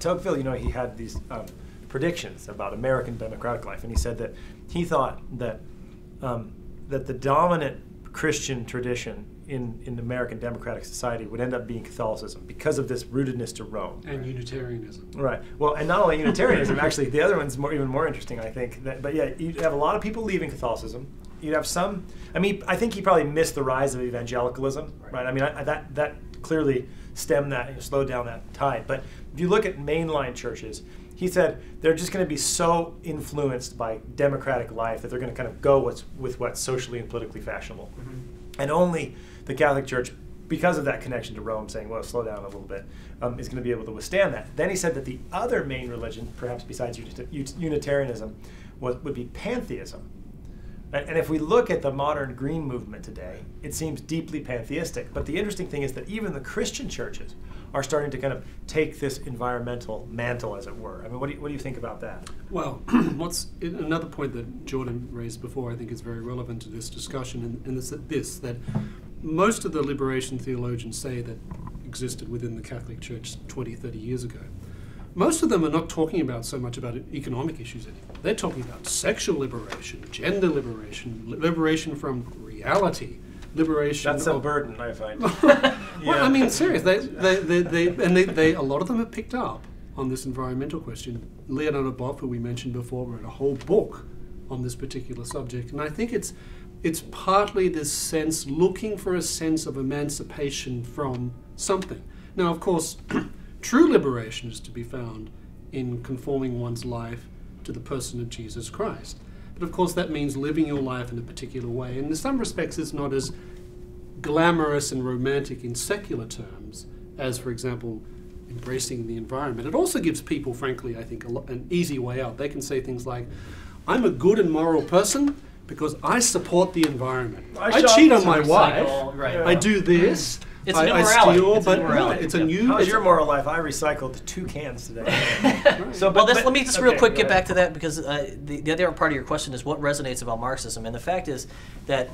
Tocqueville, he had these predictions about American democratic life, and he said that he thought that that the dominant Christian tradition in American democratic society would end up being Catholicism because of this rootedness to Rome. And Unitarianism. Right. Well, and not only Unitarianism, actually, the other one's even more interesting, I think. But yeah, you'd have a lot of people leaving Catholicism. You'd have some. I mean, I think he probably missed the rise of evangelicalism, right? I mean, that clearly stemmed that, slowed down that tide. But if you look at mainline churches, he said they're just going to be so influenced by democratic life that they're going to kind of go with what's socially and politically fashionable. Mm-hmm. And only the Catholic Church, because of that connection to Rome, saying, well, slow down a little bit, is going to be able to withstand that. Then he said that the other main religion, perhaps besides Unitarianism, would be pantheism. And if we look at the modern green movement today, it seems deeply pantheistic. But the interesting thing is that even the Christian churches are starting to kind of take this environmental mantle, as it were. I mean, what do you think about that? Well, another point that Jordan raised before, I think is very relevant to this discussion, and it's that most of the liberation theologians say that existed within the Catholic Church 20, 30 years ago. Most of them are not talking about so much about economic issues anymore. They're talking about sexual liberation, gender liberation, liberation from reality, liberation. That's a burden, I find. Well, I mean, serious. They a lot of them have picked up on this environmental question. Leonardo Boff, who we mentioned before, wrote a whole book on this particular subject, and I think it's partly this sense, looking for a sense of emancipation from something. Now, of course. True liberation is to be found in conforming one's life to the person of Jesus Christ. But of course that means living your life in a particular way. And in some respects it's not as glamorous and romantic in secular terms as, for example, embracing the environment. It also gives people, frankly, I think, an easy way out. They can say things like, I'm a good and moral person because I support the environment. I cheat on my wife. Right. I do this. It's a new morality. It's a new. How's your moral life? I recycled 2 cans today. Right. So, let me just real quick get back to that, because the other part of your question is what resonates about Marxism, and the fact is that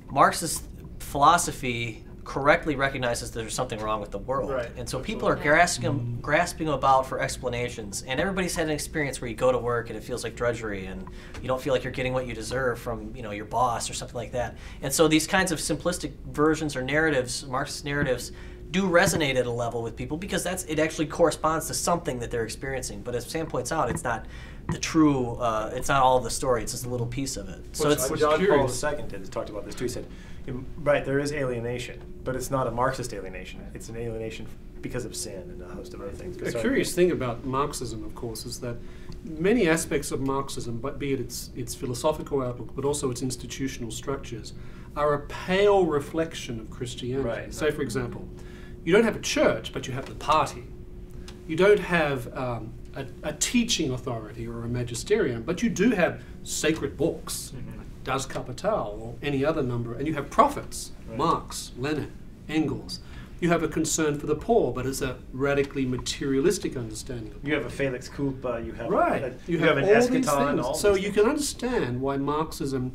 Marxist philosophy correctly recognizes there's something wrong with the world, right. And so people are grasping about for explanations, and everybody's had an experience where you go to work and it feels like drudgery, and you don't feel like you're getting what you deserve from your boss or something like that. And so these kinds of simplistic versions or narratives, Marxist narratives, do resonate at a level with people because it actually corresponds to something that they're experiencing. But as Sam points out, it's not the true. It's not all of the story. It's just a little piece of it. So it's John Paul II talked about this too. He said, right, there is alienation, but it's not a Marxist alienation. It's an alienation because of sin and a host of other things. A curious thing about Marxism, of course, is that many aspects of Marxism, but be it its philosophical outlook, but also its institutional structures, are a pale reflection of Christianity. Right. Say, for example, you don't have a church, but you have the party. You don't have a teaching authority or a magisterium, but you do have sacred books. Mm-hmm. Das Kapital or any other number, and you have prophets, right. Marx, Lenin, Engels. You have a concern for the poor, but it's a radically materialistic understanding of You have a Felix Kulpa, you have you have an eschaton. So you can understand why Marxism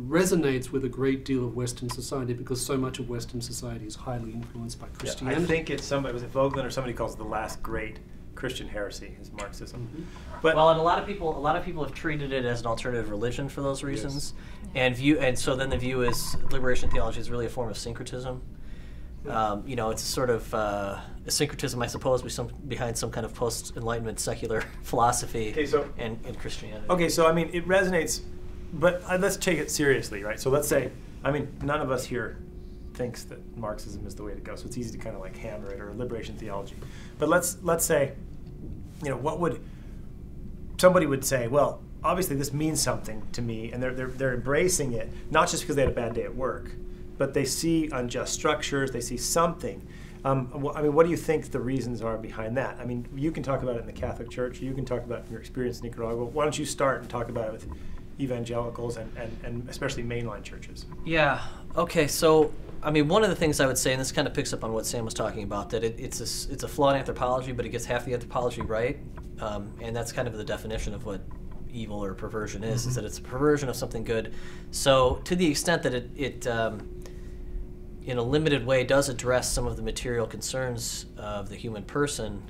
resonates with a great deal of Western society, because so much of Western society is highly influenced by Christianity. I think it's was it Vogelin or somebody calls it the last great Christian heresy is Marxism. Mm-hmm. But and a lot of people have treated it as an alternative religion for those reasons, yes. and so then the view is liberation theology is really a form of syncretism. It's sort of a syncretism, I suppose, behind some kind of post-Enlightenment secular philosophy and Christianity. Okay, so I mean, it resonates, but let's take it seriously, right? So let's say, I mean, none of us here thinks that Marxism is the way to go, so it's easy to kind of like hammer it, or liberation theology. But let's say, what would somebody would say? Well, obviously this means something to me, and they're embracing it, not just because they had a bad day at work, but they see unjust structures, they see something. I mean, what do you think the reasons are behind that? I mean, you can talk about it in the Catholic Church, you can talk about your experience in Nicaragua. Why don't you start and talk about it with evangelicals and especially mainline churches? Yeah, okay, so I mean, one of the things I would say, and this kind of picks up on what Sam was talking about, that it's a flawed anthropology, but it gets half the anthropology right, and that's kind of the definition of what evil or perversion is, mm-hmm. is that it's a perversion of something good. So to the extent that it in a limited way does address some of the material concerns of the human person,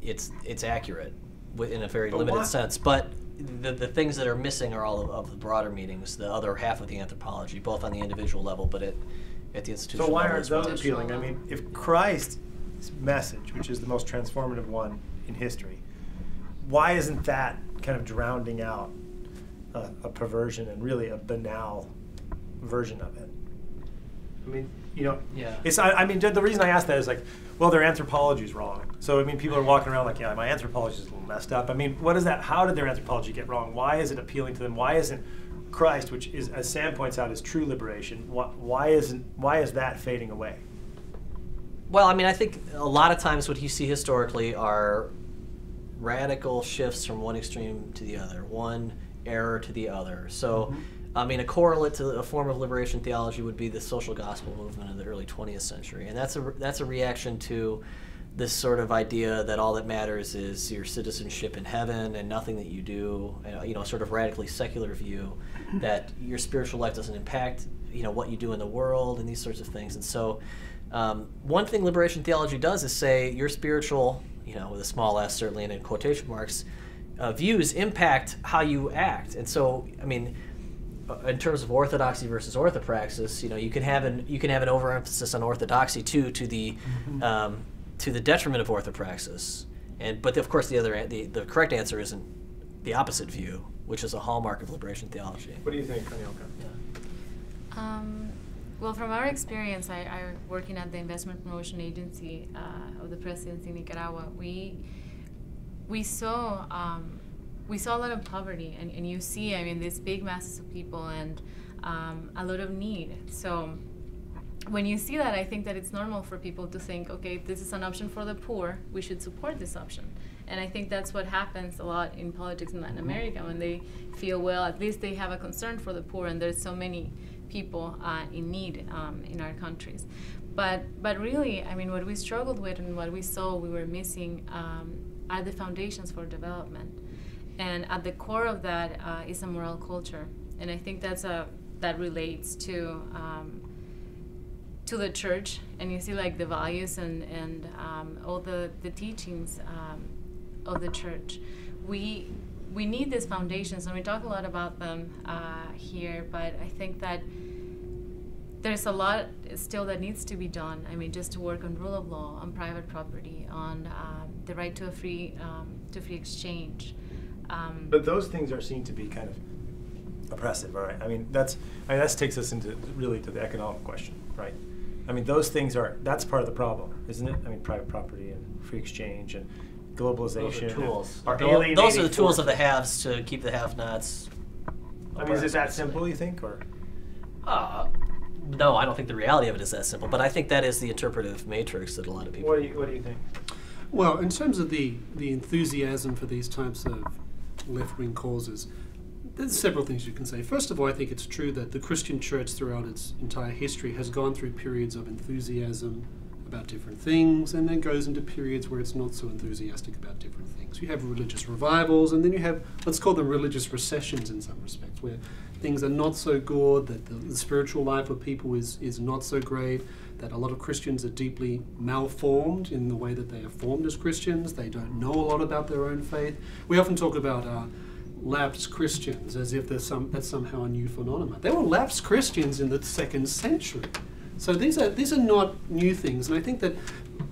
it's accurate in a very But limited why- sense. But the things that are missing are all of the broader meanings, the other half of the anthropology, both on the individual level, but at the institutional So why level aren't as well. those appealing? I mean, if Christ's message, which is the most transformative one in history, why isn't that kind of drowning out a perversion and really a banal version of it? I mean, Yeah. it's. I mean, the reason I ask that is like, well, their anthropology is wrong. So I mean, people are walking around like, yeah, my anthropology is a little messed up. I mean, what is that? How did their anthropology get wrong? Why is it appealing to them? Why isn't Christ, which is, as Sam points out, is true liberation? Why is that fading away? Well, I mean, I think a lot of times what you see historically are radical shifts from one extreme to the other, one error to the other. So, I mean, a correlate to a form of liberation theology would be the social gospel movement of the early 20th century, and that's a reaction to this sort of idea that all that matters is your citizenship in heaven and nothing that you do, sort of radically secular view that your spiritual life doesn't impact, what you do in the world and these sorts of things. And so one thing liberation theology does is say your spiritual, with a small s certainly and in quotation marks, views impact how you act. And so, I mean, in terms of orthodoxy versus orthopraxis, you can have an overemphasis on orthodoxy too to the detriment of orthopraxis. But of course the correct answer isn't the opposite view, which is a hallmark of liberation theology. What do you think, Anielka? Well, from our experience, I working at the Investment Promotion Agency of the Presidency in Nicaragua, we saw a lot of poverty, and you see, I mean, these big masses of people and a lot of need. So when you see that, I think that it's normal for people to think, okay, this is an option for the poor, we should support this option. And I think that's what happens a lot in politics in Latin America, when they feel, well, at least they have a concern for the poor, and there's so many people in need in our countries. But really, I mean, what we struggled with and what we saw we were missing are the foundations for development. And at the core of that is a moral culture. And I think that relates to the church, and you see like the values and all the teachings of the church. We need these foundations, and we talk a lot about them here, but I think that there's a lot still that needs to be done. I mean, just to work on rule of law, on private property, on the right to a free exchange. But those things are seen to be kind of oppressive, right? I mean, that takes us into really to the economic question, right? I mean, those things that's part of the problem, isn't it? I mean, private property and free exchange and globalization. Those are tools. Alienating Those are the tools forces. of the haves to keep the have-nots. I mean, is it that simple, you think, or? No, I don't think the reality of it is that simple, but I think that is the interpretive matrix that a lot of people. What do you think? Well, in terms of the enthusiasm for these types of left-wing causes, there's several things you can say. First of all, I think it's true that the Christian church throughout its entire history has gone through periods of enthusiasm about different things, and then goes into periods where it's not so enthusiastic about different things. You have religious revivals, and then you have, let's call them religious recessions in some respects, where things are not so good, that the spiritual life of people is not so great, that a lot of Christians are deeply malformed in the way that they are formed as Christians. They don't know a lot about their own faith. We often talk about lapsed Christians as if that's somehow a new phenomenon. They were lapsed Christians in the 2nd century. So these are not new things, and I think that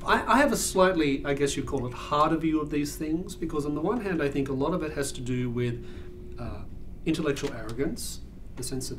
I have a slightly, I guess you'd call it, harder view of these things, because on the one hand, I think a lot of it has to do with intellectual arrogance, the sense that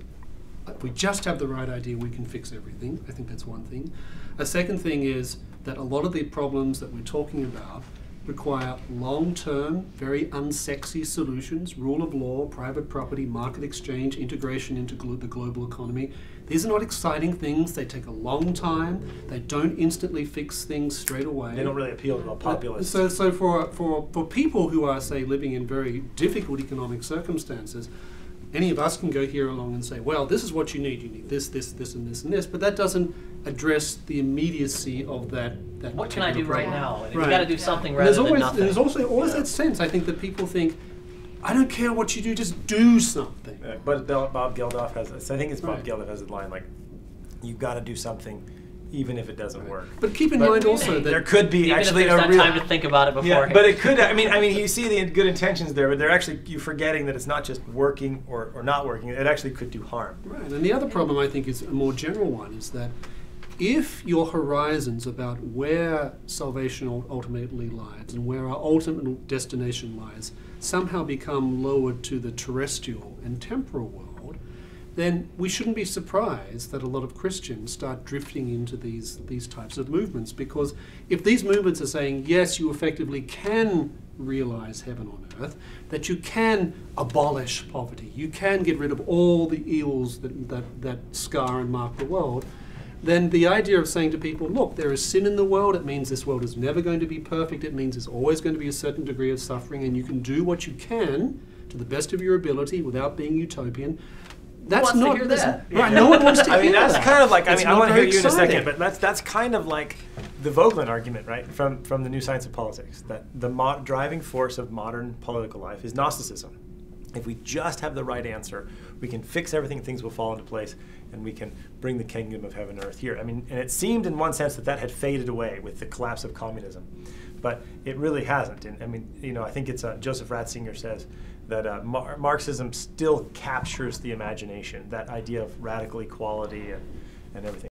if we just have the right idea, we can fix everything. I think that's one thing. A second thing is that a lot of the problems that we're talking about require long-term, very unsexy solutions: rule of law, private property, market exchange, integration into the global economy. These are not exciting things. They take a long time. They don't instantly fix things straight away. They don't really appeal to a populace. So for people who are, say, living in very difficult economic circumstances, any of us can go here along and say, well, this is what you need. You need this, this, this, and this, and this. But that doesn't address the immediacy of that What can I do particular right problem. now? And Right. you've got to do something And rather there's than nothing. there's also always that sense, I think, that people think, I don't care what you do, just do something. But Bob Geldof has. I think it's Bob Right. Geldof has a line like, "You've got to do something. even if it doesn't work. But keep in But mind also that there could be Even actually if there's a not real time to think about it beforehand. yeah, but it could. I mean, you see the good intentions there, but they're actually you forgetting that it's not just working or not working. It actually could do harm. right. And the other problem I think is a more general one, is that if your horizons about where salvation ultimately lies and where our ultimate destination lies somehow become lowered to the terrestrial and temporal world, then we shouldn't be surprised that a lot of Christians start drifting into these types of movements. Because if these movements are saying, yes, you effectively can realize heaven on earth, that you can abolish poverty, you can get rid of all the evils that scar and mark the world, then the idea of saying to people, look, there is sin in the world, it means this world is never going to be perfect, it means there's always going to be a certain degree of suffering, and you can do what you can to the best of your ability without being utopian. That's wants to not hear that? Right, no one wants to I mean, hear that's that. kind of like, It's I not want to hear very you in a second, exciting. but that's kind of like the Vogelin argument, right, from the New Science of Politics, that the driving force of modern political life is Gnosticism. If we just have the right answer, we can fix everything, things will fall into place, and we can bring the kingdom of heaven and earth here. I mean, and it seemed in one sense that had faded away with the collapse of communism, but it really hasn't. And I mean, I think it's Joseph Ratzinger says that Marxism still captures the imagination, that idea of radical equality and everything.